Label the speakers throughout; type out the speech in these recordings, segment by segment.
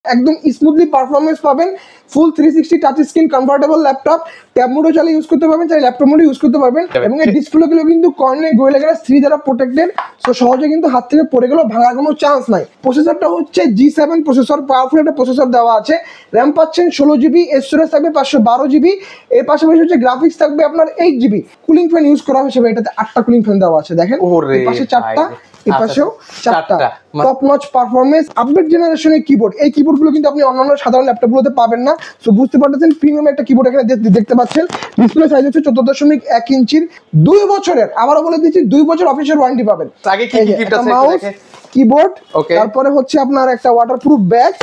Speaker 1: একদম smoothly performance পাবেন। Full 360 touch screen convertible laptop, tab মোডও চালিয়ে ইউজ করতে পারবেন, চাই ল্যাপটপ মোডে ইউজ করতে পারবেন। এবং এই ডিসপ্লেগুলো কিন্তু কর্নার গোয়েলা গ্লাস 3 দ্বারা প্রোটেক্টেড, সো সহজে কিন্তু হাত থেকে পড়ে গেলেও ভাঙার কোনো চান্স নাই। প্রসেসরটা হচ্ছে G7 প্রসেসর, পাওয়ারফুল একটা প্রসেসর দেওয়া আছে। র্যাম পাচ্ছেন 16 জিবি, স্টোরেজ থাকবে 512 জিবি। এর পাশাপাশি হচ্ছে গ্রাফিক্স থাকবে আপনার 8 জিবি। কুলিং ফ্যান ইউজ করা হিসেবে এটাতে 8টা কুলিং ফ্যান দেওয়া আছে, দেখেন এই পাশে 4টা, এই পাশেও 4টা। টপ নচ পারফরমেন্স, আপডেট জেনারেশনের কিবোর্ড। এই কিবোর্ডগুলো কিন্তু আপনি অন্যান্য সাধারণ ল্যাপটপগুলোতে পাবেন না, সো বুঝতে পারতেছেন প্রিমিয়াম একটা কিবোর্ড এখানে দেখতে পাচ্ছেন। ডিসপ্লে সাইজ হচ্ছে 14.1 ইঞ্চির, 2 বছরের, আবারও বলে দিচ্ছি 2 বছর অফিসিয়াল ওয়ারেন্টি পাবেন।
Speaker 2: আগে কি গিফট আছে?
Speaker 1: মাউস, কিবোর্ড, তারপরে হচ্ছে আপনার একটা ওয়াটারপ্রুফ ব্যাগ,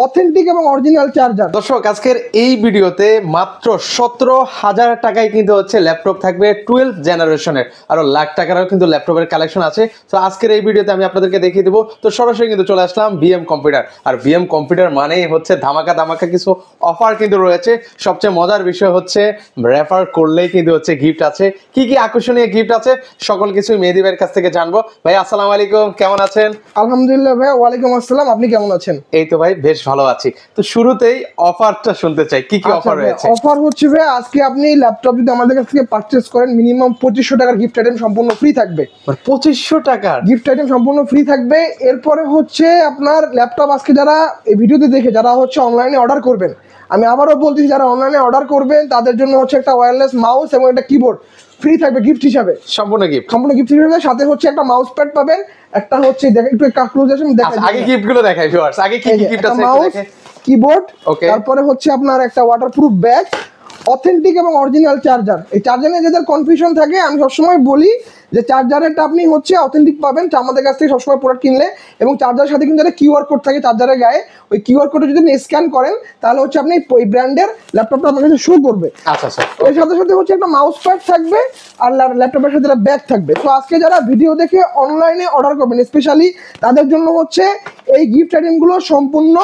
Speaker 1: অথেন্টিক এবং অরিজিনাল চার্জার।
Speaker 2: দর্শক, আজকের এই ভিডিওতে মাত্র 17,000 টাকায় কিন্তু হচ্ছে ল্যাপটপ থাকবে 12 জেনারেশনের, আরো লাখ টাকারও কিন্তু ল্যাপটপের কালেকশন আছে। তো আজকের এই ভিডিওতে আমি আপনাদেরকে দেখিয়ে দেবো। তো সরাসরি কিন্তু চলে আসলাম বিএম কম্পিউটার, আর বিএম কম্পিউটার মানেই হচ্ছে ধামাকা ধামাকা কিছু অফার কিন্তু রয়েছে। সবচেয়ে মজার বিষয় হচ্ছে রেফার করলেই কিন্তু হচ্ছে গিফট আছে। কি কি আকর্ষণীয় গিফট আছে সকল কিছু মেহেদী ভাইয়ের কাছ থেকে জানবো। ভাই আসসালামু আলাইকুম, কেমন আছেন?
Speaker 1: আলহামদুলিল্লাহ ভাই, ওয়ালাইকুম আসসালাম, আপনি কেমন আছেন?
Speaker 2: এই তো ভাই বেশ ভালো আছি। তো শুরুতেই অফারটা শুনতে চাই, কি কি অফার রয়েছে?
Speaker 1: অফার হচ্ছে ভাই, আজকে আপনি ল্যাপটপ যদি আমাদের কাছ থেকে পারচেজ করেন মিনিমাম 2500 টাকার গিফট আইটেম সম্পূর্ণ ফ্রি থাকবে।
Speaker 2: 2500 টাকার
Speaker 1: গিফট আইটেম সম্পূর্ণ ফ্রি থাকবে। এরপরে হচ্ছে আপনার ল্যাপটপ আজকে যারা এই ভিডিওতে দেখে যারা হচ্ছে অনলাইনে অর্ডার করবেন, আমি আবারও বলতেছি যারা অনলাইনে অর্ডার করবেন তাদের জন্য হচ্ছে একটা ওয়্যারলেস মাউস এবং একটা কিবোর্ড ফ্রি থাকবে গিফট হিসাবে।
Speaker 2: সম্পূর্ণ গিফট
Speaker 1: হিসাবে সাথে হচ্ছে একটা মাউস প্যাড পাবেন, একটা হচ্ছে একটু ক্লোজেশন দেখাই,
Speaker 2: আগে গিফট গুলো দেখাই ভিউয়ার্স। আগে কি কি গিফট আছে
Speaker 1: মাউস, কিবোর্ড,
Speaker 2: ওকে,
Speaker 1: তারপরে হচ্ছে আপনার একটা ওয়াটারপ্রুফ ব্যাগ, অথেন্টিক এবং অরিজিনাল চার্জার। এই চার্জার নিয়ে যাদের কনফিউশন থাকে আমি সবসময় বলি যে চার্জারেরটা আপনি হচ্ছে অথেন্টিক পাবেন আমাদের কাছ থেকে সবসময় প্রোডাক্ট কিনলে, এবং চার্জারের সাথে কিন্তু একটা কিউআর কোড থাকে চার্জারের গায়ে। ওই কিউআর কোডে যদি আপনি স্ক্যান করেন তাহলে হচ্ছে আপনি ওই ব্র্যান্ডের ল্যাপটপটা আপনার কাছে শো করবে।
Speaker 2: আচ্ছা আচ্ছা।
Speaker 1: এর সাথে সাথে হচ্ছে একটা মাউস প্যাড থাকবে আর ল্যাপটপের সাথে একটা ব্যাগ থাকবে। তো আজকে যারা ভিডিও দেখে অনলাইনে অর্ডার করবেন স্পেশালি তাদের জন্য হচ্ছে এই গিফট আইটেমগুলো সম্পূর্ণ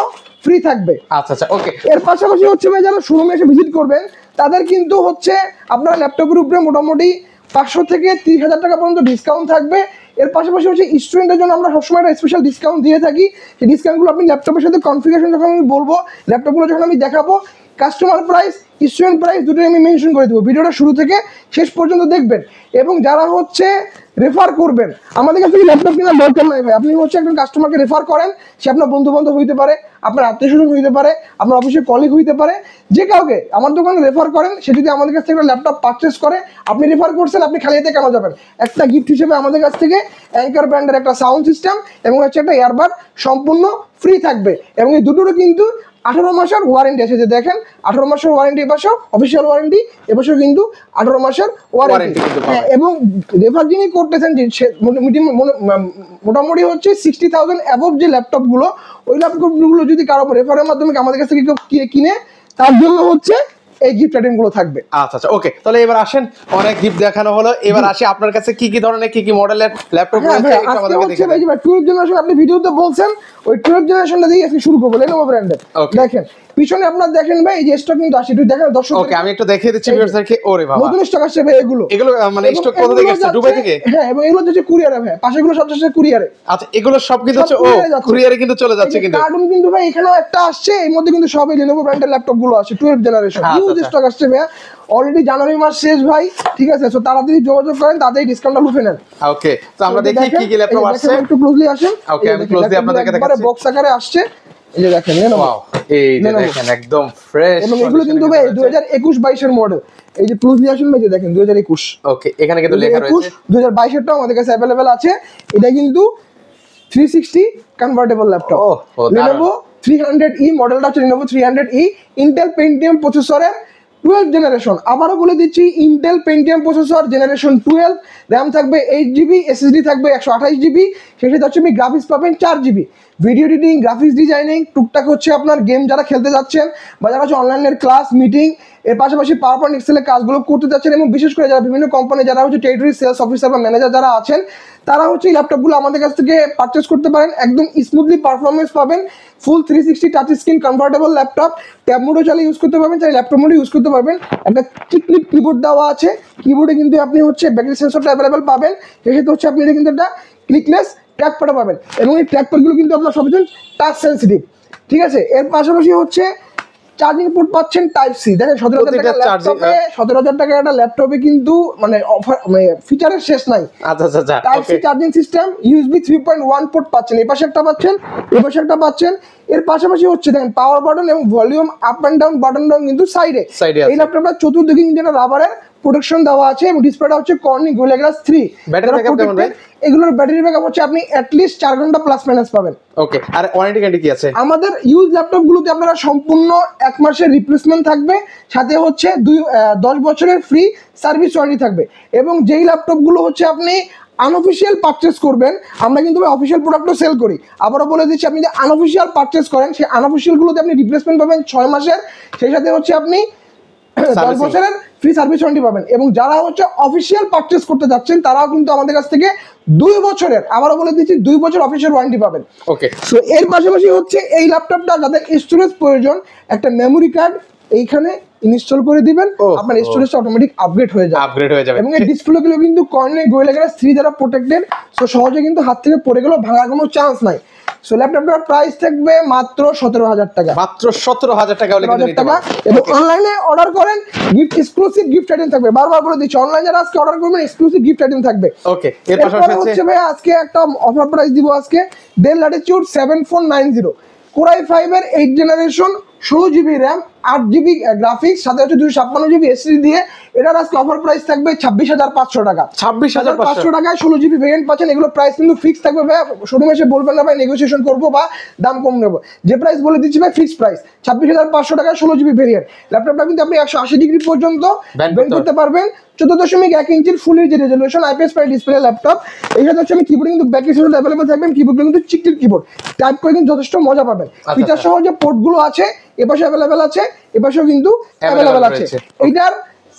Speaker 1: ফ্রি থাকবে।
Speaker 2: আচ্ছা আচ্ছা, ওকে।
Speaker 1: এর পাশাপাশি হচ্ছে ভাই যারা শোরুমে এসে ভিজিট করবেন তাদের কিন্তু হচ্ছে আপনার ল্যাপটপের উপরে মোটামুটি 500 থেকে 30,000 টাকা পর্যন্ত ডিসকাউন্ট থাকবে। এর পাশাপাশি হচ্ছে স্টুডেন্টের জন্য আমরা সবসময় একটা স্পেশাল ডিসকাউন্ট দিয়ে থাকি। সেই ডিসকাউন্টগুলো আপনি ল্যাপটপের সাথে কনফিগারেশন যখন আমি বলবো, ল্যাপটপগুলো যখন আমি দেখাবো, কাস্টমার প্রাইস, স্টুডেন্ট প্রাইস দুটোই আমি মেনশন করে দেবো। ভিডিওটা শুরু থেকে শেষ পর্যন্ত দেখবেন। এবং যারা হচ্ছে রেফার করবেন, আমাদের কাছে ল্যাপটপ কেনার দরকার নাই ভাই, আপনি হচ্ছে একজন কাস্টমারকে রেফার করেন, সে আপনার বন্ধু বান্ধব হইতে পারে, আপনার আত্মীয় স্বজন হইতে পারে, আপনার অফিসের কলিগ হইতে পারে, যে কাউকে আমার দোকানে রেফার করেন, সে যদি আমাদের কাছ থেকে একটা ল্যাপটপ পারচেস করে, আপনি রেফার করছেন, আপনি খালি হাতে কেন যাবেন? একটা গিফট হিসেবে আমাদের কাছ থেকে অ্যাঙ্কার ব্র্যান্ডের একটা সাউন্ড সিস্টেম এবং হচ্ছে একটা ইয়ারবাড সম্পূর্ণ ফ্রি থাকবে। এবং এই দুটোরও কিন্তু 18 মাসের ওয়ারেন্টি আছে। যে দেখেন 18 মাসের ওয়ারেন্টি, এপাশেও অফিসিয়াল ওয়ারেন্টি, এপাশেও কিন্তু 18 মাসের ওয়ারেন্টি। হ্যাঁ, এবং রেফার যিনি করতেছেন যে মোটামুটি হচ্ছে 60,000 অ্যাবভ যে ল্যাপটপগুলো, ওই ল্যাপটপগুলো যদি কারো রেফারের মাধ্যমে আমাদের কাছ থেকে কেউ কিনে, তার জন্য হচ্ছে এই গিফট আইটেমগুলো থাকবে।
Speaker 2: আচ্ছা আচ্ছা, ওকে। তাহলে এবার আসেন, অনেক গিফট দেখানো হলো, এবার আসি আপনার কাছে কি কি ধরনের কি কি মডেলের ল্যাপটপ রয়েছে একটু আমাদেরকে দেখান।
Speaker 1: ভাই 12 জেনারেশন আপনি ভিডিওতে বলছেন, ওই 12 জেনারেশনটা দিয়ে আজকে শুরু করব Lenovo ব্র্যান্ডের। দেখেন পিছনে আপনার দেখেন ভাই, এই যে স্টক কিন্তু আসে, একটু দেখেন দর্শক।
Speaker 2: ওকে, আমি একটু দেখিয়ে দিচ্ছি ভিউয়ারদেরকে। ওরে বাবা,
Speaker 1: নতুন স্টক আসছে ভাই এগুলো
Speaker 2: মানে স্টক কোথা থেকে আসছে? দুবাই থেকে?
Speaker 1: হ্যাঁ, এবং এগুলো হচ্ছে কুরিয়ারে ভাই, পাশেগুলো সব যাচ্ছে কুরিয়ারে।
Speaker 2: আচ্ছা, এগুলো সব কিন্তু হচ্ছে কুরিয়ারে কিন্তু চলে যাচ্ছে। কিন্তু
Speaker 1: কার্টুন কিন্তু ভাই এখানেও একটা আসছে, এর মধ্যে কিন্তু সবই Lenovo ব্র্যান্ডের ল্যাপটপ গুলো আছে 12 জেনারেশন। হিউজ স্টক আসছে ভাই, অলরেডি জানুয়ারি মাস শেষ ভাই, ঠিক আছে? সো তাড়াতাড়ি যোগাযোগ করেন, তাড়াতাড়ি ডিসকাউন্টটা লুফে নেন।
Speaker 2: ওকে, তো আমরা দেখি কি কি ল্যাপটপ আসছে।
Speaker 1: একটু ক্লোজলি আসেন।
Speaker 2: ওকে, আমি ক্লোজলি আপনাদেরকে দেখাচ্ছি।
Speaker 1: বক্স আকারে আসছে, এই যে দেখেন Lenovo।
Speaker 2: এই যে দেখেন একদম ফ্রেশ,
Speaker 1: এবং এগুলো কিন্তু ভাই 2021-22 এর মডেল। এই যে ক্লোজলি আসেন ভাই, যে দেখেন 2021।
Speaker 2: ওকে, এখানে কিন্তু লেখা রয়েছে
Speaker 1: 2022 এরটাও আমাদের কাছে अवेलेबल আছে। এটা কিন্তু 360 কনভার্টেবল ল্যাপটপ। Lenovo 300E মডেলটা হচ্ছে Lenovo 300E, Intel Pentium প্রসেসরের 12 জেনারেশন। আবারও বলে দিচ্ছি, Intel Pentium processor generation 12, RAM থাকবে 8 জিবি, এসএসডি থাকবে 128 জিবি। সেই সাথে হচ্ছে আপনি গ্রাফিক্স পাবেন 4 GB. Video editing, graphics designing, টুকটাক হচ্ছে আপনার গেম যারা খেলতে যাচ্ছেন, বা যারা হচ্ছে অনলাইনের ক্লাস, মিটিং, এর পাশাপাশি পাওয়ার পয়েন্ট এক্সেলের কাজগুলো করতে যাচ্ছেন, এবং বিশেষ করে যারা বিভিন্ন কোম্পানি যারা হচ্ছে টেরিটরি সেলস অফিসার বা ম্যানেজার যারা আছেন, তারা হচ্ছে এই ল্যাপটপগুলো আমাদের কাছ থেকে পারচেস করতে পারেন। একদম স্মুথলি পারফরমেন্স পাবেন, full 360 touch screen convertible laptop, tab মোডও চালিয়ে ইউজ করতে পারবেন, চাই ল্যাপটপ মোডে ইউজ করতে পারবেন। একটা চিকলিপ কিবোর্ড দেওয়া আছে, কিবোর্ডে কিন্তু আপনি হচ্ছে ব্যাটারি সেন্সরটা অ্যাভেলেবেল পাবেন। সেক্ষেত্রে হচ্ছে আপনি এটা কিন্তু একটা ক্লিকলেস ট্র্যাক প্যাডও পাবেন, এবং এই ট্র্যাক প্যাডগুলো কিন্তু আপনার সবজন টাচ সেন্সিটিভ। ঠিক আছে, এর পাশাপাশি হচ্ছে চার্জিং পোর্ট পাচ্ছেন টাইপ সি। দেখেন 17,000 টাকা একটা ল্যাপটপে কিন্তু মানে অফার মানে ফিচারের শেষ নাই।
Speaker 2: আচ্ছা আচ্ছা আচ্ছা,
Speaker 1: type C charging system, USB 3.1 port পাচ্ছেন, এই পাশে একটা পাচ্ছেন, এই পাশে একটা পাচ্ছেন। এর পাশাপাশি হচ্ছে দেখেন পাওয়ার বাটন এবং volume up and down button কিন্তু সাইডে। এই ল্যাপটপটা চতুর্দিকে কিন্তু একটা রাবারের প্রোটেকশন দেওয়া আছে এবং ডিসপ্লেটা হচ্ছে Corning gorilla glass 3।
Speaker 2: Battery backup কেমন ভাই?
Speaker 1: এগুলোর ব্যাটারি ব্যাকআপ হচ্ছে আপনি at least 4 ঘন্টা প্লাস মাইনাস পাবেন।
Speaker 2: ওকে, আর ওয়ারেন্টি গ্যারান্টি কি আছে?
Speaker 1: আমাদের ইউজ ল্যাপটপ গুলোতে আপনারা সম্পূর্ণ 1 মাসের রিপ্লেসমেন্ট থাকবে, সাথে হচ্ছে 10 বছরের ফ্রি সার্ভিস ওয়ারেন্টি থাকবে। এবং যেই ল্যাপটপ গুলো হচ্ছে আপনি আনঅফিসিয়াল পারচেস করবেন, আমরা কিন্তু অফিসিয়াল প্রোডাক্টও সেল করি, আবারও বলে দিচ্ছি, আপনি যে আনঅফিসিয়াল পারচেস করেন সেই আনঅফিসিয়াল গুলোতে আপনি রিপ্লেসমেন্ট পাবেন 6 মাসের, সেই সাথে হচ্ছে আপনি 10 বছরের ফ্রি সার্ভিস ওয়ারেন্টি পাবেন। এবং যারা হচ্ছে অফিসিয়াল পারচেস করতে যাচ্ছেন তারাও কিন্তু আমাদের কাছ থেকে 2 বছরের, আবারও বলে দিচ্ছি, 2 বছর অফিসিয়াল ওয়ারেন্টি পাবেন।
Speaker 2: ওকে,
Speaker 1: সো এর পাশাপাশি হচ্ছে এই ল্যাপটপটা যাদের স্টোরেজ প্রয়োজন, একটা মেমোরি কার্ড এইখানে ইনস্টল করে দিবেন, আপনার স্টোরেজটা অটোমেটিক আপগ্রেড হয়ে যাবে। এবং এই ডিসপ্লেগুলো কিন্তু কর্নিং গোরিলা গ্লাস 3 দ্বারা প্রোটেক্টেড, সো সহজে কিন্তু হাত থেকে পড়ে গেলেও ভাঙার কোনো চান্স নাই। সো ল্যাপটপটার প্রাইস থাকবে মাত্র 17,000 টাকা।
Speaker 2: মাত্র 17,000 টাকা হলে কিন্তু নিতে পারবেন।
Speaker 1: এবং অনলাইনে অর্ডার করেন, গিফট এক্সক্লুসিভ গিফট আইটেম থাকবে, বারবার বলে দিচ্ছি, অনলাইনে যারা আজকে অর্ডার করবেন এক্সক্লুসিভ গিফট আইটেম থাকবে।
Speaker 2: ওকে, এর
Speaker 1: এরপরে
Speaker 2: পাশাপাশি
Speaker 1: হচ্ছে ভাই আজকে একটা অফার প্রাইস দিব আজকে, ডেল ল্যাটিটিউড 7490 Core i5 এর 8 generation, 16 GB RAM, 8 GB graphics, সাথে হচ্ছে 256 জিবি এসএসডি দিয়ে, এটার আজকে অফার প্রাইস থাকবে 26,500 টাকা। 26,500 টাকায় 16 জিবি ভেরিয়েন্ট পাচ্ছেন। এগুলো প্রাইস কিন্তু ফিক্স থাকবে ভাই, শোরুমে এসে বলবেন না ভাই নেগোসিয়েশন করবো বা দাম কম নেবো, যে প্রাইস বলে দিচ্ছি ভাই ফিক্স প্রাইস 26,500 টাকায় 16 জিবি ভেরিয়েন্ট। ল্যাপটপটা কিন্তু আপনি 180 ডিগ্রি পর্যন্ত বেন্ড করতে পারবেন। 14.1 ইঞ্চির ফুল এইচডি রেজোলিউশন আইপিএস প্রায় ডিসপ্লে ল্যাপটপ। এই সাথে হচ্ছে আমি কিবোর্ডে কিন্তু ব্যাক হিসেবে অ্যাভেলেবল থাকবেন, কিবোর্ডগুলো কিন্তু চিকটির কিবোর্ড, টাইপ করে কিন্তু যথেষ্ট মজা পাবেন। ফিচার সহ যে পোর্টগুলো আছে এপাশে অ্যাভেলেবল আছে, এপাশেও কিন্তু অ্যাভেলেবল আছে। এইটার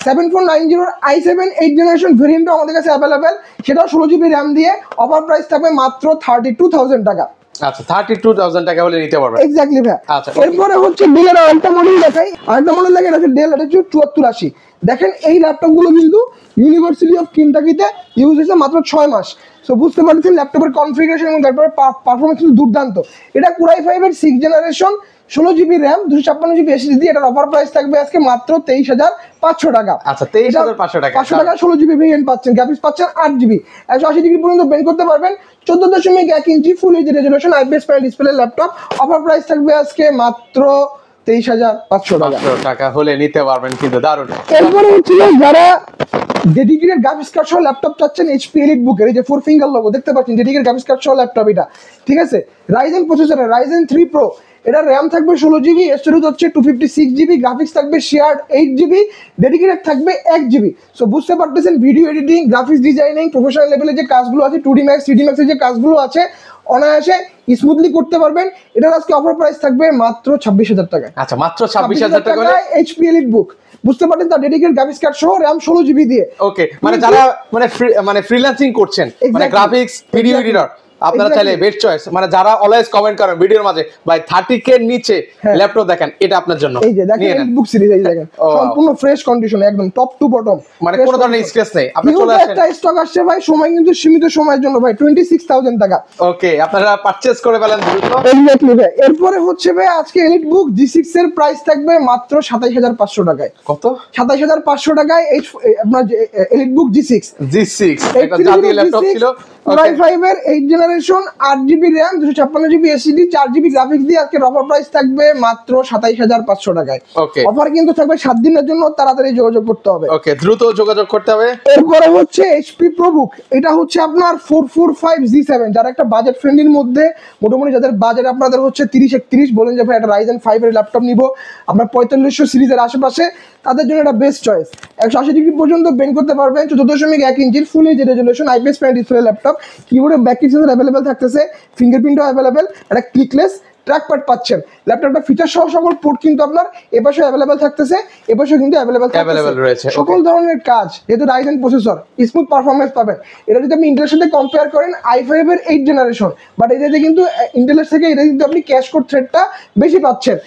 Speaker 1: 7490 i7 8 জেনারেশন ভেরিয়েন্টও আমাদের কাছে অ্যাভেলেবল, সেটাও 16 জিবি র্যাম দিয়ে, অফার প্রাইস থাকবে মাত্র 32,000 টাকা।
Speaker 2: আচ্ছা, 32,000 টাকা হলে নিতে পারবেন।
Speaker 1: এক্স্যাক্টলি ভাই।
Speaker 2: আচ্ছা,
Speaker 1: এরপরে হচ্ছে ডেলের আরেকটা মডেল দেখাই, আরেকটা মডেল দেখেন আছে ডেল ল্যাটিটিউড 7480। দেখেন এই ল্যাপটপগুলো কিন্তু ইউনিভার্সিটি অফ কেনটাকিতে ইউজ হয়েছে মাত্র 6 মাস। সো বুঝতে পারছেন ল্যাপটপের কনফিগারেশন এবং তারপরে পারফরমেন্স কিন্তু দুর্দান্ত। এটা Core i5 এর 6 generation, 16 GB RAM, 256 GB SSD দিয়ে, এটার অফার প্রাইস থাকবে আজকে মাত্র 23,500 টাকা।
Speaker 2: আচ্ছা, 23,500 টাকা।
Speaker 1: 500 টাকা 16 জিবি ভেরিয়েন্ট পাচ্ছেন, গ্রাফিক্স পাচ্ছেন 8 জিবি, 180 ডিগ্রি পর্যন্ত বেন্ড করতে পারবেন। 14.1 inch full HD resolution IPS panel display laptop, offer price থাকবে আজকে মাত্র 23,500
Speaker 2: টাকা হলে নিতে পারবেন, কিন্তু দারুণ।
Speaker 1: এরপরে হচ্ছে যারা ডেডিকেটেড গ্রাফিক্স কার্ড সহ ল্যাপটপ চাচ্ছেন, এইচপি এলিট বুকের এই যে 4 ফিঙ্গার লোগো দেখতে পাচ্ছেন, ডেডিকেটেড গ্রাফিক্স কার্ড সহ ল্যাপটপ এটা, ঠিক আছে। রাইজেন প্রসেসরের রাইজেন 3 প্রো, এটা র্যাম থাকবে 16 জিবি, স্টোরেজ হচ্ছে 256 জিবি, গ্রাফিক্স থাকবে শেয়ার্ড 8 জিবি, ডেডিকেটেড থাকবে 1 জিবি। সো বুঝতে পারতেছেন video editing, graphics designing, professional লেভেলে যে কাজগুলো আছে, 2D Max 3D Max এর যে কাজগুলো আছে অনায়াসে স্মুথলি করতে পারবেন। এটার আজকে অফার প্রাইস থাকবে মাত্র 26,000 টাকা।
Speaker 2: আচ্ছা, মাত্র 26,000 টাকা হলে
Speaker 1: এইচপি এলিট বুক, বুঝতে পারছেন, তার ডেডিকেটেড গ্রাফিক্স কার্ড সহ র্যাম 16 জিবি দিয়ে।
Speaker 2: ওকে, মানে যারা মানে ফ্রিল্যান্সিং করছেন, মানে গ্রাফিক্স ভিডিও এডিটর, আপনারা চাইলে বেস্ট চয়েস। মানে যারা অলওয়েজ কমেন্ট করেন ভিডিওর মাঝে ভাই 30K এর নিচে ল্যাপটপ দেখেন, এটা আপনার জন্য।
Speaker 1: এই যে দেখেন এলিট বুক সিরিজ, এই দেখেন সম্পূর্ণ ফ্রেশ কন্ডিশন, একদম টপ টু বটম,
Speaker 2: মানে কোনো ধরনের স্ক্র্যাচ নেই। আপনি চলে আসেন,
Speaker 1: একটা স্টক আসছে ভাই, সময় কিন্তু সীমিত সময়ের জন্য ভাই, 26,000 টাকা।
Speaker 2: ওকে, আপনারা পারচেজ করে ফেলেন দ্রুত।
Speaker 1: এক্স্যাক্টলি ভাই। এরপরে হচ্ছে ভাই আজকে এলিট বুক G6 এর প্রাইস থাকবে মাত্র 27,500 টাকায়।
Speaker 2: কত?
Speaker 1: 27,500 টাকায় আপনার এলিট বুক G6
Speaker 2: এটা জাতীয় ল্যাপটপ ছিল।
Speaker 1: Core i5 এর 8 generation, 8 GB RAM, 256 GB SSD, 4 GB graphics দিয়ে আজকে অফার প্রাইস থাকবে মাত্র 27,500 টাকায়।
Speaker 2: ওকে,
Speaker 1: অফার কিন্তু থাকবে 7 দিনের জন্য, তাড়াতাড়ি যোগাযোগ করতে হবে।
Speaker 2: ওকে, দ্রুত যোগাযোগ করতে হবে।
Speaker 1: এরপরে হচ্ছে HP ProBook, এটা হচ্ছে আপনার 445G7, যারা একটা বাজেট ফ্রেন্ডলির মধ্যে, মোটামুটি যাদের বাজেট আপনাদের হচ্ছে 30-31, বলেন যে ভাই একটা Ryzen 5 এর ল্যাপটপ নিব আপনার 4500 সিরিজের আশেপাশে, তাদের জন্য এটা বেস্ট চয়েস। 180 ডিগ্রি পর্যন্ত বেন্ড করতে পারবেন, 14.1 ইঞ্চির full HD resolution IPS panel display laptop, কিবোর্ডে ব্যাক সেন্সর অ্যাভেলেবল থাকতেছে, ফিঙ্গারপ্রিন্টও অ্যাভেলেবল, একটা ক্লিকলেস ট্র্যাকপ্যাড পাচ্ছেন। ল্যাপটপটা ফিচার সহ সকল পোর্ট কিন্তু আপনার এপাশে অ্যাভেলেবল থাকতেছে, এপাশে কিন্তু অ্যাভেলেবল
Speaker 2: রয়েছে।
Speaker 1: সকল ধরনের কাজ, যেহেতু রাইজেন প্রসেসর, স্মুথ পারফরমেন্স পাবেন। এটা যদি আপনি ইন্টেলের সাথে কম্পেয়ার করেন i5 এর 8 জেনারেশন, বাট এটাতে কিন্তু ইন্টেলের থেকে এটা কিন্তু আপনি ক্যাশ কোড থ্রেডটা বেশি পাচ্ছেন।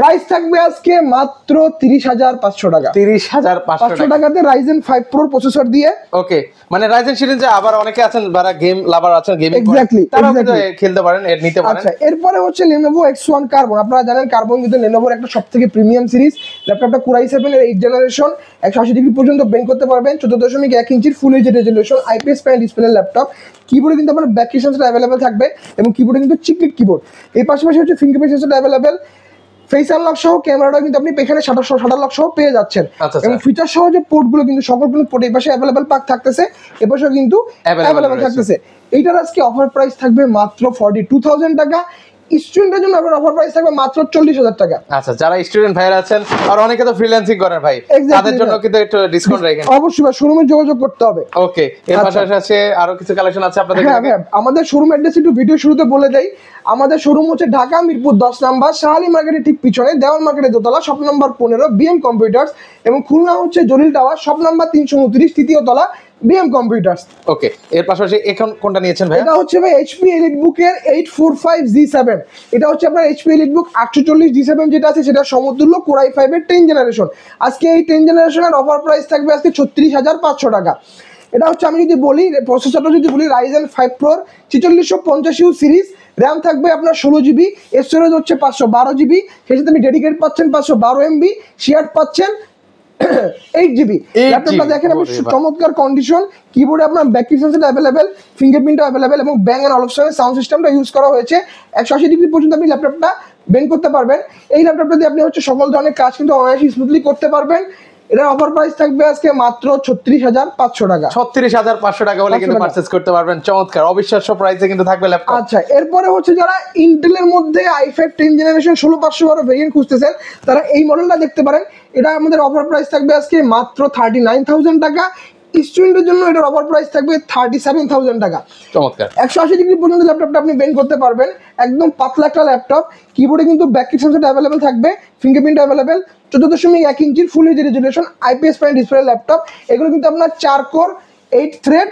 Speaker 1: প্রাইস থাকবে আজকে মাত্র 30,500 টাকা।
Speaker 2: 30,500
Speaker 1: টাকাতে Ryzen 5 Pro প্রসেসর দিয়ে।
Speaker 2: ওকে, মানে Ryzen সিরিজে আবার অনেকে আছেন যারা গেম লাভার আছেন, গেমিং
Speaker 1: Exactly,
Speaker 2: তারা কিন্তু
Speaker 1: exactly.
Speaker 2: খেলতে পারেন, এর নিতে পারেন।
Speaker 1: আচ্ছা, এরপরে হচ্ছে Lenovo X1 Carbon। আপনারা জানেন কার্বন কিন্তু Lenovoর একটা সবথেকে প্রিমিয়াম সিরিজ। ল্যাপটপটা Core i7 এর 8th জেনারেশন, 180 ডিগ্রি পর্যন্ত বেন্ড করতে পারবেন, 14.1 ইঞ্চির full HD resolution IPS panel display laptop. কিবোর্ডে কিন্তু আপনার ব্যাক সেন্সর অ্যাভেলেবেল থাকবে এবং কিবোর্ডে কিন্তু চিকলিট কিবোর্ড। এই পাশাপাশি হচ্ছে fingerprint sensor available, face unlock সহ ক্যামেরাটা কিন্তু আপনি এখানে শাটার লক সহ পেয়ে যাচ্ছেন।
Speaker 2: আচ্ছা,
Speaker 1: এবং ফিচার সহ যে পোর্টগুলো কিন্তু সকল পোর্ট এই পাশে অ্যাভেলেবেল পাক থাকতেছে, এ পাশেও কিন্তু অ্যাভেলেবেল থাকতেছে। এইটার আজকে অফার প্রাইস থাকবে মাত্র 42,000 টাকা। স্টুডেন্টের জন্য আপনার অফার প্রাইস থাকবে মাত্র 40,000 টাকা।
Speaker 2: আচ্ছা, যারা স্টুডেন্ট ভাইরা আছেন আর অনেকে তো ফ্রিল্যান্সিং করেন ভাই, তাদের জন্য কিন্তু একটু ডিসকাউন্ট রাখেন।
Speaker 1: অবশ্যই ভাই, শোরুমে যোগাযোগ করতে হবে।
Speaker 2: ওকে, এর পাশাপাশি আরো কিছু কালেকশন আছে আপনাদের
Speaker 1: হ্যাঁ
Speaker 2: কাছে?
Speaker 1: হ্যাঁ, আমাদের শোরুম অ্যাড্রেস একটু ভিডিও শুরুতে বলে দেই। আমাদের শোরুম হচ্ছে ঢাকা মিরপুর 10 নাম্বার, শাহালি মার্কেটের ঠিক পিছনে, দেওয়ান মার্কেটের দোতলা, শপ নাম্বার 15 বিএম কম্পিউটার্স। এবং খুলনা হচ্ছে জলিল টাওয়ার, শপ নাম্বার 329, তৃতীয় তলা, বিএম কম্পিউটার্স।
Speaker 2: ওকে, এর পাশাপাশি এখন কোনটা নিয়েছেন ভাই?
Speaker 1: এটা হচ্ছে ভাই HP EliteBook এর 845G7। এটা হচ্ছে আপনার HP EliteBook 840G7 যেটা আছে সেটা সমতুল্য Core i5 এর 10 জেনারেশন। আজকে এই 10 জেনারেশনের অফার প্রাইস থাকবে আজকে 36,500 টাকা। এটা হচ্ছে আমি যদি বলি প্রসেসরটা যদি বলি Ryzen 5 Pro 4650U series, RAM থাকবে আপনার 16GB, স্টোরেজ হচ্ছে 512GB, সেই সাথে আপনি ডেডিকেট পাচ্ছেন 512MB, শেয়ার পাচ্ছেন 8GB। ল্যাপটপটা দেখেন আপনি চমৎকার কন্ডিশন, কিবোর্ডে আপনার ব্যাক সেন্সর অ্যাভেলেবেল, ফিঙ্গারপ্রিন্টও অ্যাভেলেবেল এবং ব্যাং এন্ড অলপশনের সাউন্ড সিস্টেমটা ইউজ করা হয়েছে। 180 ডিগ্রি পর্যন্ত আপনি ল্যাপটপটা বেন্ড করতে পারবেন। এই ল্যাপটপটা দিয়ে আপনি হচ্ছে সকল ধরনের কাজ কিন্তু অনায়াসে স্মুথলি করতে পারবেন। এটার অফার প্রাইস থাকবে আজকে মাত্র 36,500 টাকা।
Speaker 2: 36,500 টাকা হলে কিন্তু পারচেজ করতে পারবেন। চমৎকার অবিশ্বাস্য প্রাইসে কিন্তু থাকবে ল্যাপটপ।
Speaker 1: আচ্ছা, এরপরে হচ্ছে যারা ইন্টেলের মধ্যে i5 10 জেনারেশন 16512 ভেরিয়েন্ট খুঁজতেছেন তারা এই মডেলটা দেখতে পারেন। এটা আমাদের অফার প্রাইস থাকবে আজকে মাত্র 39,000 টাকা। স্টুডেন্টের জন্য এটার অফার প্রাইস থাকবে 37,000 টাকা।
Speaker 2: চমৎকার,
Speaker 1: 180 ডিগ্রি পর্যন্ত ল্যাপটপটা আপনি বেন্ড করতে পারবেন। একদম পাতলা একটা ল্যাপটপ, কিবোর্ডে কিন্তু ব্যাক সেন্সর অ্যাভেলেবেল থাকবে, ফিঙ্গারপ্রিন্ট অ্যাভেলেবেল, 14.1 ইঞ্চির full HD resolution IPS panel display laptop. এগুলো কিন্তু আপনার 4 কোর 8 থ্রেড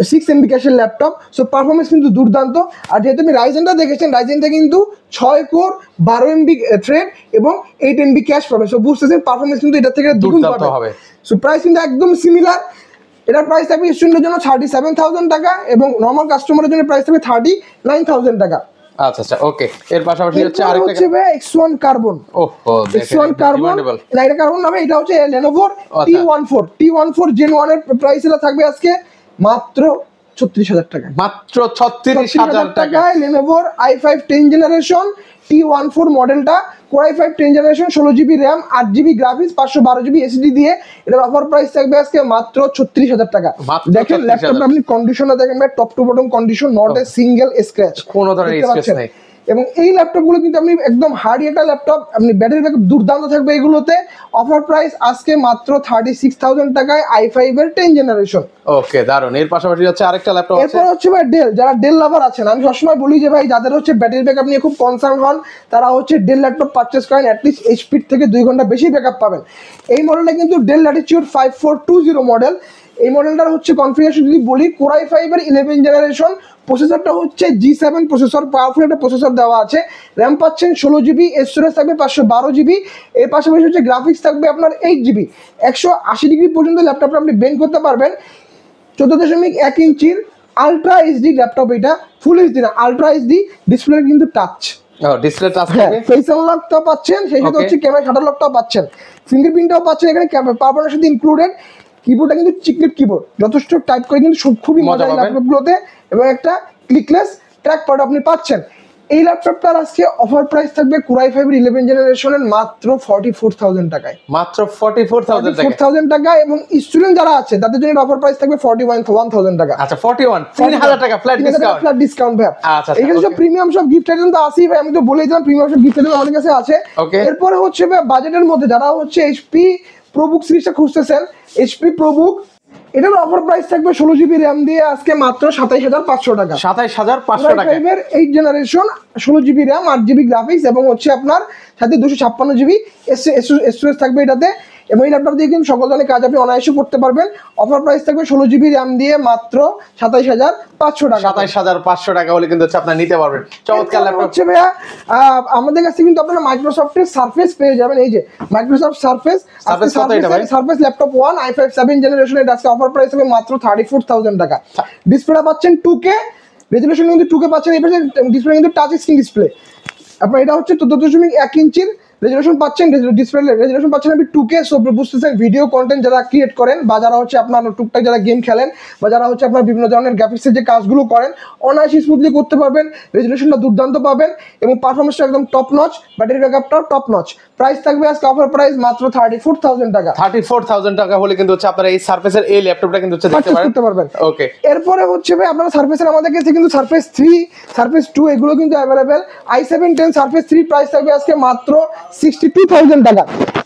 Speaker 1: 6 MB ক্যাশের ল্যাপটপ। সো পারফরমেন্স কিন্তু দুর্দান্ত। আর যেহেতু আপনি রাইজেনটা দেখেছেন, রাইজেনটা কিন্তু 6 কোর 12 MB থ্রেড এবং 8 MB ক্যাশ পাবে। সো বুঝতেছেন পারফরমেন্স কিন্তু এটা থেকে দ্বিগুণ হবে। সো প্রাইস কিন্তু একদম সিমিলার। এটার প্রাইস থাকবে স্টুডেন্টের জন্য 37,000 টাকা এবং নর্মাল কাস্টমারের জন্য প্রাইস থাকবে 39,000 টাকা।
Speaker 2: আচ্ছা আচ্ছা, ওকে। এর পাশাপাশি হচ্ছে
Speaker 1: আরেকটা হচ্ছে X1 Carbon।
Speaker 2: ওহো,
Speaker 1: X1 Carbon, এটা কার্বন নামে, এটা হচ্ছে Lenovo T14 Gen 1 এর প্রাইস এটা থাকবে আজকে মাত্র 36,000 টাকা।
Speaker 2: মাত্র 36,000 টাকায়
Speaker 1: Lenovo i5 10 জেনারেশন T14 মডেলটা, Core i5 10 generation, 16GB RAM, 8GB graphics, 512GB SSD দিয়ে এটার অফার প্রাইস থাকবে আজকে মাত্র 36,000 টাকা। দেখেন ল্যাপটপটা আপনি কন্ডিশনটা দেখেন ভাই, top to bottom condition, not a single scratch,
Speaker 2: কোনো ধরনের স্ক্র্যাচ নাই।
Speaker 1: এবং এই ল্যাপটপগুলো কিন্তু আপনি একদম হার্ডি একটা ল্যাপটপ, আপনি ব্যাটারি ব্যাকআপ দুর্দান্ত থাকবে এগুলোতে। অফার প্রাইস আজকে মাত্র 36,000 টাকায় i5 এর 10 জেনারেশন।
Speaker 2: ওকে, দারুন। এর পাশাপাশি হচ্ছে আরেকটা ল্যাপটপ আছে।
Speaker 1: এরপর হচ্ছে ভাই ডেল। যারা ডেল লাভার আছেন, আমি সবসময় বলি যে ভাই যাদের হচ্ছে ব্যাটারি ব্যাকআপ নিয়ে খুব কনসার্ন হন তারা হচ্ছে ডেল ল্যাপটপ পারচেস করেন, অ্যাটলিস্ট এইচপি থেকে 2 ঘন্টা বেশি ব্যাকআপ পাবেন। এই মডেলটা কিন্তু ডেল ল্যাটিটিউড 5420 মডেল। এই মডেলটার হচ্ছে কনফিগারেশন যদি বলি, Core i5 এর 11 জেনারেশন, প্রসেসরটা হচ্ছে G7 প্রসেসর, পাওয়ারফুল একটা প্রসেসর দেওয়া আছে। র্যাম পাচ্ছেন 16GB, স্টোরেজ থাকবে 512GB। এর পাশাপাশি হচ্ছে গ্রাফিক্স থাকবে আপনার 8GB। 180 ডিগ্রি পর্যন্ত ল্যাপটপটা আপনি বেন্ড করতে পারবেন। 14.1 ইঞ্চির আলট্রা এইচডি ল্যাপটপ, এটা ফুল এইচডি না, আলট্রা এইচডি। ডিসপ্লে কিন্তু টাচ,
Speaker 2: ডিসপ্লে টাচ
Speaker 1: থাকবে, ফেস আনলকটাও পাচ্ছেন, সেই সাথে হচ্ছে ক্যামেরা শাটার লকটাও পাচ্ছেন, ফিঙ্গারপ্রিন্টটাও পাচ্ছেন এখানে, পাওয়ার সাথে ইনক্লুডেড। কিবোর্ডটা কিন্তু চিকলিট কিবোর্ড, যথেষ্ট টাইপ করে কিন্তু খুবই মজা এই ল্যাপটপগুলোতে, এবং একটা ক্লিকলেস ট্র্যাক প্যাড আপনি পাচ্ছেন। এই ল্যাপটপটার আজকে অফার প্রাইস থাকবে Core i5 এর 11 জেনারেশনের মাত্র 44,000 টাকায়।
Speaker 2: মাত্র 44,000
Speaker 1: টাকা। এবং স্টুডেন্ট যারা আছে তাদের জন্য অফার প্রাইস থাকবে 41,000 টাকা।
Speaker 2: আচ্ছা, 3,000 টাকা ফ্ল্যাট ডিসকাউন্ট।
Speaker 1: ফ্ল্যাট ডিসকাউন্ট ভাই।
Speaker 2: আচ্ছা,
Speaker 1: এখানে সব প্রিমিয়াম সব গিফট আইটেম তো আছেই ভাই, আমি তো বলেই দিলাম প্রিমিয়াম সব গিফট আইটেম আমাদের কাছে আছে। এরপরে হচ্ছে ভাই বাজেটের মধ্যে যারা হচ্ছে HP ProBook সিরিজটা খুঁজতেছেন, HP ProBook এটার অফার প্রাইস থাকবে 16GB RAM দিয়ে আজকে মাত্র 27,500 টাকা।
Speaker 2: 27,500 টাকা।
Speaker 1: 8 generation, 16GB RAM, 8GB graphics এবং হচ্ছে আপনার সাথে 256GB স্টোরেজ থাকবে এটাতে। এবং এই ল্যাপটপ দিয়ে কিন্তু সকল ধরনের কাজ আপনি অনায়াসে করতে পারবেন। অফার প্রাইস থাকবে 16 GB RAM দিয়ে মাত্র 27,500 টাকা।
Speaker 2: 27,500 টাকা হলে কিন্তু হচ্ছে আপনারা নিতে পারবেন। চমৎকার ল্যাপটপ
Speaker 1: হচ্ছে ভাইয়া আমাদের কাছে কিন্তু আপনারা মাইক্রোসফটের সারফেস পেয়ে যাবেন। এই যে Microsoft surface, surface laptop 1 i5 7 জেনারেশনের আজকে অফার প্রাইস হবে মাত্র 34,000 টাকা। ডিসপ্লেটা পাচ্ছেন 2K, রেজোলিউশন কিন্তু 2K পাচ্ছেন। এই পাশে ডিসপ্লে কিন্তু টাচ স্ক্রিন ডিসপ্লে। আপনার এটা হচ্ছে 14.1 ইঞ্চির রেজোলিউশন পাচ্ছেন, ডিসপ্লে রেজোলিউশন পাচ্ছেন আপনি 2K। সো বুঝতেছেন ভিডিও কন্টেন্ট যারা ক্রিয়েট করেন বা যারা হচ্ছে আপনার টুকটাক যারা গেম খেলেন বা যারা হচ্ছে আপনার বিভিন্ন ধরনের গ্রাফিক্সের যে কাজগুলো করেন অনায়াসে স্মুথলি করতে পারবেন। রেজোলিউশনটা দুর্দান্ত পাবেন এবং পারফরমেন্সটা একদম টপ নচ, ব্যাটারি ব্যাকআপটাও টপ নচ। প্রাইস থাকবে আজকে অফার প্রাইস মাত্র 34,000 টাকা।
Speaker 2: 34,000 টাকা হলে কিন্তু হচ্ছে আপনারা এই সারফেসের এই ল্যাপটপটা কিন্তু হচ্ছে দেখতে পারবেন। ওকে,
Speaker 1: এরপরে হচ্ছে ভাই আপনারা সারফেসের আমাদের কাছে কিন্তু সারফেস 3, সারফেস 2 এগুলো কিন্তু অ্যাভেলেবেল। i7 10 সারফেস 3 প্রাইস থাকবে আজকে মাত্র 62,000 টাকা।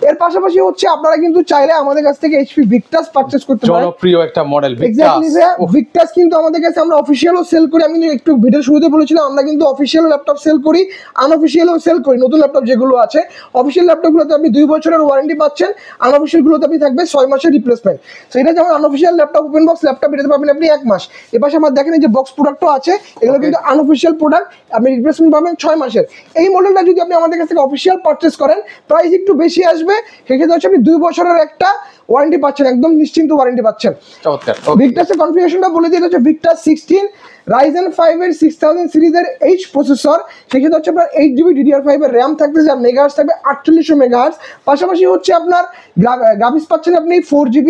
Speaker 1: এর পাশাপাশি হচ্ছে আপনারা কিন্তু চাইলে আমাদের কাছ থেকে HP Victus পারচেজ করতে পারেন।
Speaker 2: জনপ্রিয় একটা মডেল
Speaker 1: এক্স্যাক্টলি Victus কিন্তু আমাদের কাছে আমরা অফিশিয়ালও সেল করি। আমি কিন্তু একটু ভিডিও শুরুতে বলেছিলাম আমরা কিন্তু অফিশিয়াল ল্যাপটপ সেল করি, আনঅফিশিয়ালও সেল করি। নতুন ল্যাপটপ যেগুলো আছে অফিশিয়াল ল্যাপটপগুলোতে আপনি 2 বছরের ওয়ারেন্টি পাচ্ছেন, আনঅফিশিয়ালগুলোতে আপনি থাকবে 6 মাসের রিপ্লেসমেন্ট। সো এটা যেমন unofficial laptop open box laptop এটাতে পাবেন আপনি 1 মাস। এপাশে আমার দেখেন এই যে বক্স প্রোডাক্টও আছে, এগুলো কিন্তু আনঅফিশিয়াল প্রোডাক্ট, আপনি রিপ্লেসমেন্ট পাবেন 6 মাসের। এই মডেলটা যদি আপনি আমাদের কাছ থেকে অফিশিয়াল পারচেজ করেন প্রাইস একটু বেশি আসবে, সেক্ষেত্রে হচ্ছে আপনি 2 বছরের একটা ওয়ারেন্টি পাচ্ছেন, একদম নিশ্চিন্ত ওয়ারেন্টি পাচ্ছেন।
Speaker 2: চমৎকার।
Speaker 1: ভিক্টাসের কনফিগারেশনটা বলে দিয়ে হচ্ছে Victus 16 Ryzen 5 এর 6000 সিরিজের H প্রসেসর, সেক্ষেত্রে হচ্ছে আপনার 8GB DDR5 এর RAM থাকতেছে, আর মেগাহার্টজ থাকবে 4800 মেগাহার্টজ। পাশাপাশি হচ্ছে আপনার গ্রাফিক্স পাচ্ছেন আপনি 4GB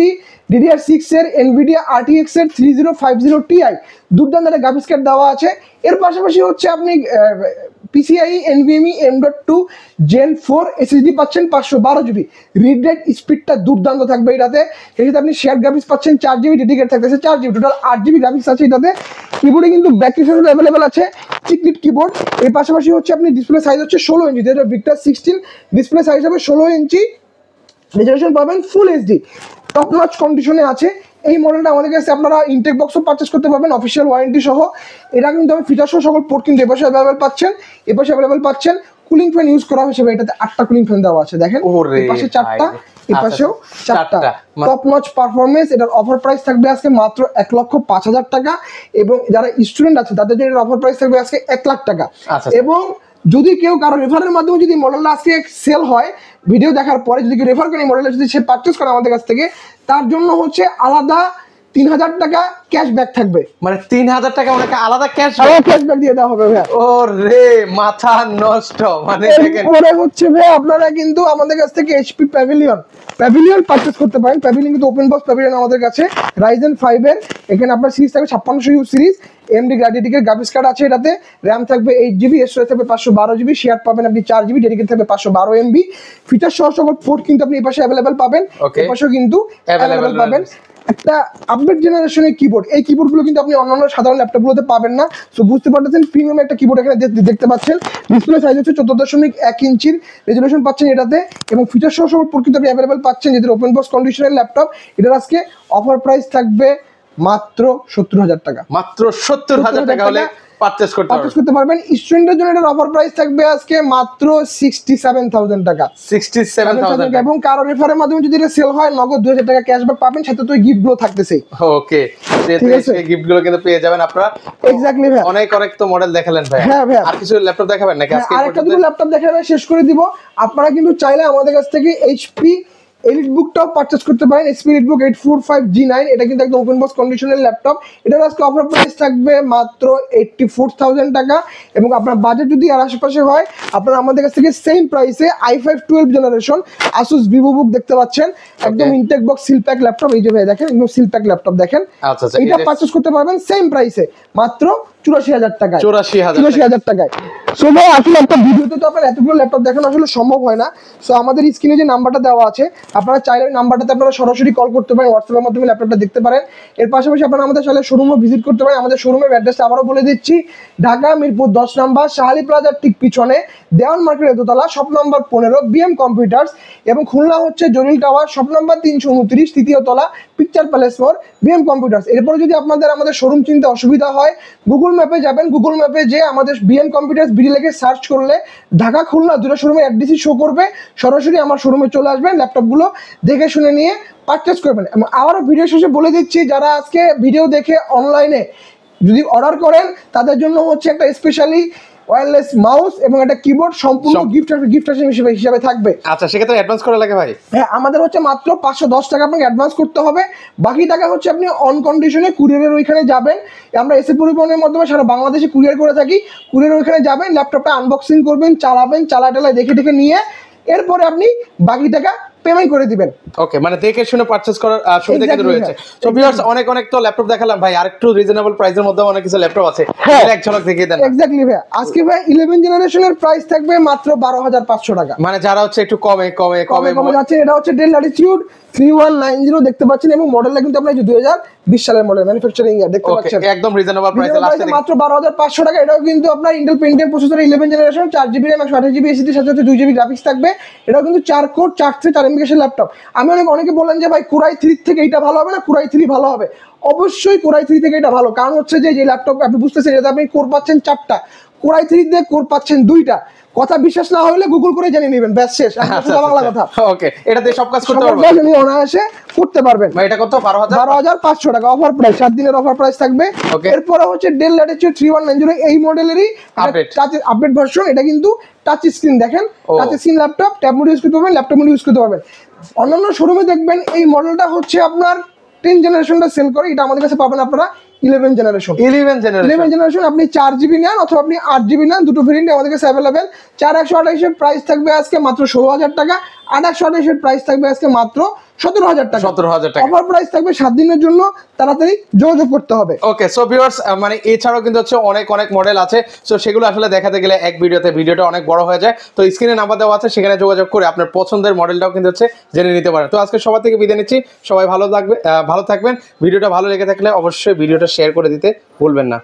Speaker 1: DDR6 এর NVIDIA RTX এর 3050 Ti, দুর্দান্ত একটা গ্রাফিক্স কার্ড দেওয়া আছে। এর পাশাপাশি হচ্ছে আপনি PCIe NVMe M.2 Gen 4 SSD পাচ্ছেন 512GB। রিড রাইট স্পিডটা দুর্দান্ত থাকবে এটাতে। এটাতে আপনি শেয়ার গ্রাফিক্স পাচ্ছেন 4GB, ডেডিকেট থাকতেছে 4GB, টোটাল 8GB গ্রাফিক্স আছে এটাতে। কিবোর্ডে কিন্তু ব্যাক কিবোর্ড অ্যাভেলেবেল আছে, চিকলিট কিবোর্ড। এর পাশাপাশি হচ্ছে আপনি ডিসপ্লে সাইজ হচ্ছে 16 ইঞ্চি, যেটা Victus 16 ডিসপ্লে সাইজ হবে 16 ইঞ্চি। রেজোলিউশন পাবেন ফুল HD, টপ নচ কন্ডিশনে আছে। এই মডেলটা আমাদের কাছে আপনারা ইনটেক বক্সও পারচেস করতে পারবেন অফিশিয়াল ওয়ারেন্টি সহ। এটা কিন্তু আমি ফিচার সহ সকল পোর্ট কিন্তু এপাশে অ্যাভেলেবেল পাচ্ছেন, এপাশে অ্যাভেলেবেল পাচ্ছেন। কুলিং ফ্যান ইউজ করা হয়েছে এটাতে 8টা কুলিং ফ্যান দেওয়া আছে, দেখেন এপাশে 4টা এপাশেও 4টা। Top notch performance. এটার অফার প্রাইস থাকবে আজকে মাত্র 1,05,000 টাকা, এবং যারা স্টুডেন্ট আছে তাদের জন্য এটার অফার প্রাইস থাকবে আজকে 1 লাখ টাকা। এবং যদি কেউ কারো রেফারের মাধ্যমে যদি মডেলটা আজকে সেল হয়, ভিডিও দেখার পরে যদি কেউ রেফার করে মডেলটা যদি সে পারচেস করে আমাদের কাছ থেকে, তার জন্য হচ্ছে আলাদা 3,000 টাকা ক্যাশব্যাক থাকবে।
Speaker 2: মানে 3,000 টাকা ওনাকে আলাদা
Speaker 1: ক্যাশব্যাক দিয়ে দেওয়া হবে ভাইয়া।
Speaker 2: ও রে মাথা নষ্ট। মানে দেখেন
Speaker 1: পরে হচ্ছে ভাই আপনারা কিন্তু আমাদের কাছ থেকে HP প্যাভিলিয়ন পারচেস করতে পারেন। প্যাভিলিয়ন কিন্তু ওপেন বক্স প্যাভিলিয়ন আমাদের কাছে Ryzen 5 এর। এখানে আপনার সিরিজ থাকবে 5600U series, AMD dedicated graphics card আছে এটাতে। RAM থাকবে 8GB, স্টোরেজ থাকবে 512GB, শেয়ার পাবেন আপনি 4GB, ডেডিকেটেড থাকবে 512MB। ফিচার সহ সকল পোর্ট কিন্তু আপনি এই পাশে অ্যাভেলেবেল পাবেন, এই পাশেও কিন্তু অ্যাভেলেবেল পাবেন। একটা আপডেট জেনারেশনের কিবোর্ড, এই কিবোর্ডগুলো কিন্তু আপনি অন্যান্য সাধারণ ল্যাপটপগুলোতে পাবেন না। সো বুঝতে পারতেছেন প্রিমিয়াম একটা কিবোর্ড এখানে দেখতে পাচ্ছেন। ডিসপ্লে সাইজ হচ্ছে 14.1 ইঞ্চির, রেজোলিউশন পাচ্ছেন এটাতে, এবং ফিচার সহ সকল পোর্ট কিন্তু আপনি অ্যাভেলেবেল পাচ্ছেন। যেটা ওপেন বক্স কন্ডিশনের ল্যাপটপ, এটার আজকে অফার প্রাইস থাকবে মাত্র 70,000 টাকা।
Speaker 2: মাত্র 70,000 টাকা হলে পারচেজ করতে পারবেন।
Speaker 1: স্টুডেন্টের জন্য এটার অফার প্রাইস থাকবে আজকে মাত্র 67,000 টাকা।
Speaker 2: 67,000
Speaker 1: এবং কারো রেফারের মাধ্যমে যদি এটা সেল হয় নগদ 2,000 টাকা ক্যাশব্যাক পাবেন, সাথে তো গিফট গুলো থাকতেছেই।
Speaker 2: ওকে, এই গিফট গুলো কিন্তু পেয়ে যাবেন আপনারা।
Speaker 1: এক্স্যাক্টলি ভাই,
Speaker 2: অনেক তো মডেল দেখালেন ভাই।
Speaker 1: হ্যাঁ ভাই,
Speaker 2: আর কিছু ল্যাপটপ দেখাবেন নাকি আজকে?
Speaker 1: আরেকটা দুটো ল্যাপটপ দেখাবে শেষ করে দিব। আপনারা কিন্তু চাইলে আমাদের কাছ থেকে HP এলিটবুকটাও পারচেজ করতে পারেন। HP এলিটবুক 845G9, এটা কিন্তু একদম ওপেন বক্স কন্ডিশনের ল্যাপটপ। এটার আজকে অফার প্রাইস থাকবে মাত্র 84,000 টাকা। এবং আপনার বাজেট যদি আর আশেপাশে হয়, আপনারা আমাদের কাছ থেকে সেম প্রাইসে i5 12 জেনারেশন Asus VivoBook দেখতে পাচ্ছেন, একদম intact box seal pack laptop. এই যে ভাই দেখেন, একদম সিল প্যাক ল্যাপটপ দেখেন। এটা পারচেজ করতে পারবেন সেম প্রাইসে মাত্র 84,000 টাকায়। 84,000 টাকায়। সো ভাই আসলে একটা ভিডিওতে তো আপনার এতগুলো ল্যাপটপ দেখানো আসলে সম্ভব হয় না। সো আমাদের স্ক্রিনে যে নাম্বারটা দেওয়া আছে, আপনারা চাইলে ওই নাম্বারটাতে আপনারা সরাসরি কল করতে পারেন, হোয়াটসঅ্যাপের মাধ্যমে ল্যাপটপটা দেখতে পারেন। এর পাশাপাশি আপনারা আমাদের চাইলে শোরুমও ভিজিট করতে পারেন। আমাদের শোরুমের অ্যাড্রেসটা আবারও বলে দিচ্ছি, ঢাকা মিরপুর 10 নম্বর শাহালি প্লাজার ঠিক পিছনে দেওয়ান মার্কেটের দোতলা, শপ নম্বর 15 BM কম্পিউটার্স। এবং খুলনা হচ্ছে জরিল টাওয়ার, শপ নম্বর 329 তৃতীয় তলা, পিকচার প্যালেস মোড়, BM কম্পিউটার্স। এরপরে যদি আপনাদের আমাদের শোরুম চিনতে অসুবিধা হয়, গুগল ম্যাপে যাবেন, গুগল ম্যাপে যে আমাদের BM কম্পিউটার্স বিডি লেগে সার্চ করলে ঢাকা খুলনা দুটো শোরুমের অ্যাড্রেসই শো করবে। সরাসরি আমার শোরুমে চলে আসবেন, ল্যাপটপগুলো ল্যাপটপগুলো দেখে শুনে নিয়ে পারচেস করবেন। আবারও ভিডিও শেষে বলে দিচ্ছি, যারা আজকে ভিডিও দেখে অনলাইনে যদি অর্ডার করেন তাদের জন্য হচ্ছে একটা স্পেশালি ওয়্যারলেস মাউস এবং একটা কিবোর্ড সম্পূর্ণ গিফট হিসেবে থাকবে।
Speaker 2: আচ্ছা, সেক্ষেত্রে অ্যাডভান্স করা লাগে ভাই?
Speaker 1: হ্যাঁ, আমাদের হচ্ছে মাত্র 510 টাকা আপনাকে অ্যাডভান্স করতে হবে। বাকি টাকা হচ্ছে আপনি অন কন্ডিশনে কুরিয়ারের ওইখানে যাবেন। আমরা এসি পরিবহনের মাধ্যমে সারা বাংলাদেশে কুরিয়ার করে থাকি। কুরিয়ারের ওইখানে যাবেন, ল্যাপটপটা আনবক্সিং করবেন, চালাবেন, চালাটালা দেখে নিয়ে এরপরে আপনি বাকি টাকা পেমেন্ট করে দিবেন।
Speaker 2: ওকে, মানে দেখে শুনে পারচেজ করার সুবিধা কিন্তু রয়েছে। সো ভিউয়ার্স, অনেক তো ল্যাপটপ দেখালাম ভাই, আরেকটু রিজনেবল প্রাইসের মধ্যে অনেক কিছু ল্যাপটপ আছে, এক ঝলক দেখিয়ে দেন।
Speaker 1: এক্স্যাক্টলি ভাই, আজকে ভাই 11 জেনারেশনের প্রাইস থাকবে মাত্র 12,500 টাকা।
Speaker 2: মানে যারা হচ্ছে একটু কমে
Speaker 1: যাচ্ছে, এটা হচ্ছে ডেল ল্যাটিটিউড 3190 দেখতে পাচ্ছেন এবং মডেলটা কিন্তু আপনারা 2020 সালের মডেল, ম্যানুফ্যাকচারিং ইয়ার দেখতে পাচ্ছেন।
Speaker 2: একদম রিজনেবল প্রাইসে লাস্টে
Speaker 1: মাত্র 12,500 টাকা। এটাও কিন্তু আপনার Intel Pentium processor 11 generation, 4GB RAM 128GB SSD সাথে 2GB গ্রাফিক্স থাকবে। এটাও কিন্তু 4 কোর 4 থ্রেড 4 MB ল্যাপটপ। আমি অনেকে বলেন যে ভাই কোরাই 3 থেকে এইটা ভালো হবে না, কোরাই 3 ভালো হবে। অবশ্যই কোরাই 3 থেকে এটা ভালো, কারণ হচ্ছে যে ল্যাপটপ আপনি বুঝতেছেন এটাতে আপনি কোর পাচ্ছেন 4টা, কোরাই 3 দিয়ে কোর পাচ্ছেন 2টা। কথা বিশ্বাস না হলে গুগল করে জেনে নেবেন, ব্যাস শেষ। বাংলা কথা।
Speaker 2: ওকে, এটা দিয়ে সব কাজ করতে পারবেন,
Speaker 1: আপনি অনায়াসে করতে পারবেন।
Speaker 2: ভাই এটা কত?
Speaker 1: 12,500 টাকা অফার প্রাইস, 7 দিনের অফার প্রাইস থাকবে। এরপরে হচ্ছে ডেল ল্যাটিটিউড 3190 এই মডেলেরই আপডেট ভার্সন। এটা কিন্তু টাচ স্ক্রিন, দেখেন touch screen laptop, tab mode use করতে পারবেন, ল্যাপটপ মোড ইউজ করতে পারবেন। অন্যান্য শোরুমে দেখবেন এই মডেলটা হচ্ছে আপনার 10 জেনারেশনটা সেল করে, এটা আমাদের কাছে পাবেন আপনারা 11 জেনারেশন। 11 জেনারেশন আপনি 4GB নেন অথবা আপনি 8GB নেন, দুটো ভেরিয়েন্ট আমাদের কাছে অ্যাভেলেবেল। 4128 এর প্রাইস থাকবে আজকে মাত্র 16,000 টাকা, 828 এর প্রাইস থাকবে আজকে মাত্র 17,000 টাকা।
Speaker 2: 17,000 টাকা
Speaker 1: অফার প্রাইস থাকবে 7 দিনের জন্য, তাড়াতাড়ি যোগাযোগ করতে হবে।
Speaker 2: ওকে, সো ভিউয়ার্স, মানে এছাড়াও কিন্তু হচ্ছে অনেক মডেল আছে। সো সেগুলো আসলে দেখাতে গেলে এক ভিডিওটা অনেক বড় হয়ে যায়। তো স্ক্রিনে নাম্বার দেওয়া আছে, সেখানে যোগাযোগ করে আপনার পছন্দের মডেলটাও কিন্তু হচ্ছে জেনে নিতে পারেন। তো আজকে সবার থেকে বিদায় নিচ্ছি, সবাই ভালো থাকবেন। ভিডিওটা ভালো লেগে থাকলে অবশ্যই ভিডিওটা শেয়ার করে দিতে ভুলবেন না।